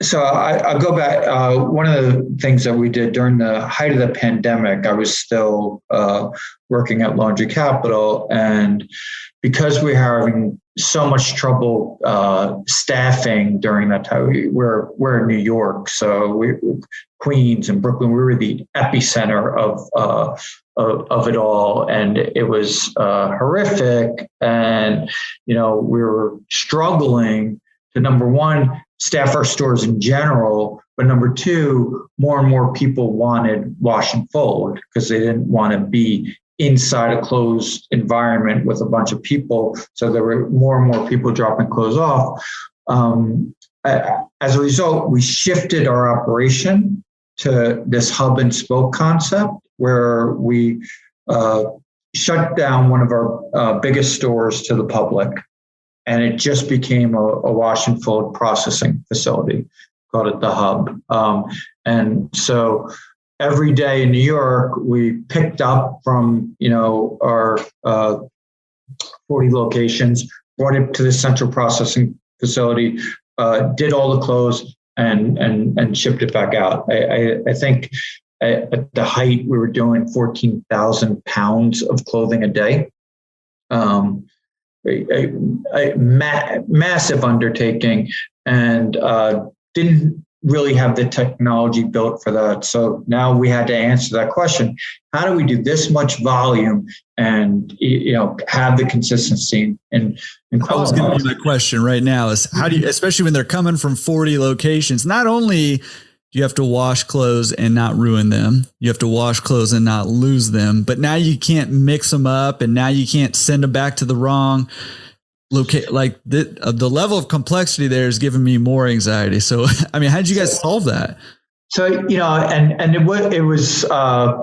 I'll go back. One of the things that we did during the height of the pandemic, I was still working at Laundry Capital, and because we were having so much trouble staffing during that time, we're in New York, so Queens and Brooklyn, we were the epicenter of it all, and it was horrific. And we were struggling to, number one, staff our stores in general, but number two, more and more people wanted wash and fold because they didn't want to be inside a closed environment with a bunch of people. So there were more and more people dropping clothes off. As a result, we shifted our operation to this hub and spoke concept where we shut down one of our biggest stores to the public, and it just became a wash and fold processing facility. Called it the hub. And so every day in New York, we picked up from our 40 locations, brought it to the central processing facility, did all the clothes, and shipped it back out. I think at the height we were doing 14,000 pounds of clothing a day. A massive undertaking, and didn't really have the technology built for that. So now we had to answer that question: how do we do this much volume and have the consistency and I was going to be my question right now is how do you, especially when they're coming from 40 locations, not only do you have to wash clothes and not ruin them, you have to wash clothes and not lose them, but now you can't mix them up, and now you can't send them back to the wrong locate. Like the level of complexity there is giving me more anxiety. So, I mean, how did you guys solve that? So, and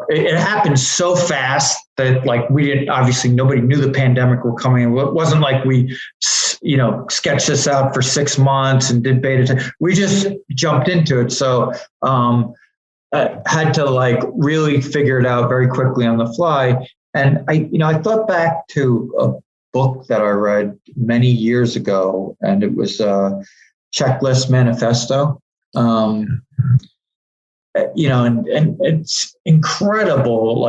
it happened so fast that obviously nobody knew the pandemic were coming. It wasn't like we, sketched this out for 6 months and did beta. We just jumped into it. So, had to really figure it out very quickly on the fly. And I thought back to a book that I read many years ago, and it was a Checklist Manifesto. And it's incredible.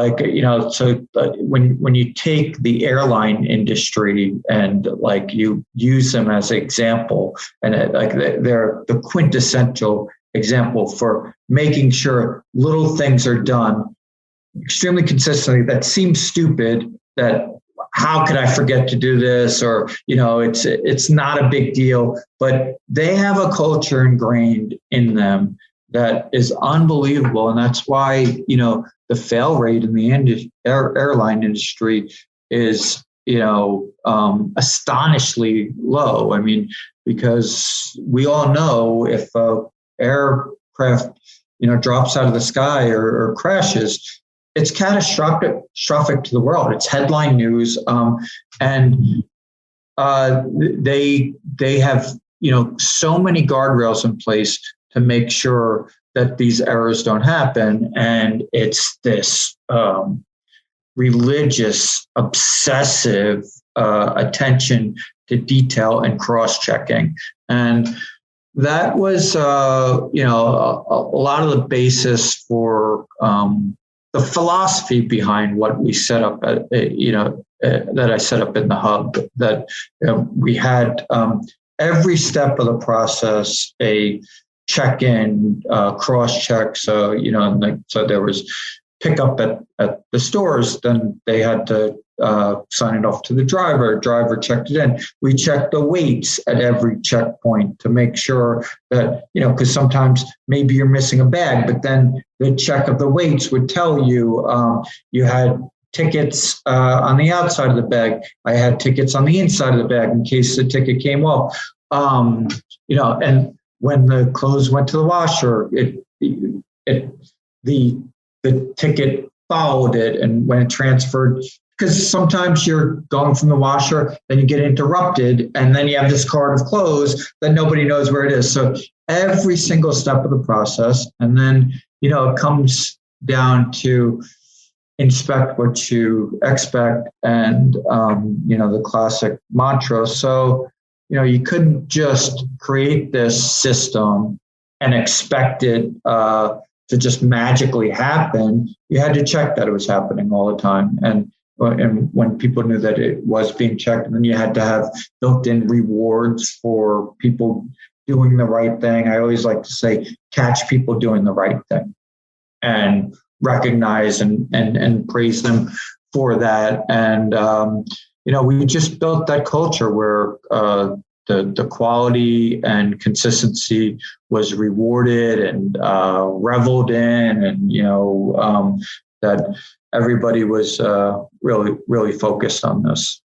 So when you take the airline industry and you use them as an example, and they're the quintessential example for making sure little things are done extremely consistently that seems stupid, that how could I forget to do this? Or, it's not a big deal, but they have a culture ingrained in them that is unbelievable. And that's why, the fail rate in the airline industry is, astonishingly low. I mean, because we all know if a aircraft, drops out of the sky or crashes, it's catastrophic to the world. It's headline news. And they have, so many guardrails in place to make sure that these errors don't happen. And it's this religious, obsessive attention to detail and cross-checking. And that was, a lot of the basis for the philosophy behind what we set up at, that I set up in the hub, that we had every step of the process a check-in, cross-check. So, so there was pickup at the stores, then they had to sign it off to the driver. Driver checked it in. We checked the weights at every checkpoint to make sure that, because sometimes maybe you're missing a bag, but then the check of the weights would tell you you had tickets on the outside of the bag. I had tickets on the inside of the bag in case the ticket came off. And when the clothes went to the washer, the ticket followed it, and when it transferred, because sometimes you're going from the washer, then you get interrupted, and then you have this cart of clothes that nobody knows where it is. So every single step of the process, and then it comes down to inspect what you expect, and the classic mantra. So you couldn't just create this system and expect it to just magically happen. You had to check that it was happening all the time. And when people knew that it was being checked, and then you had to have built-in rewards for people doing the right thing. I always like to say, catch people doing the right thing and recognize and praise them for that. And, we just built that culture where the quality and consistency was rewarded and reveled in, and, that everybody was really, really focused on this.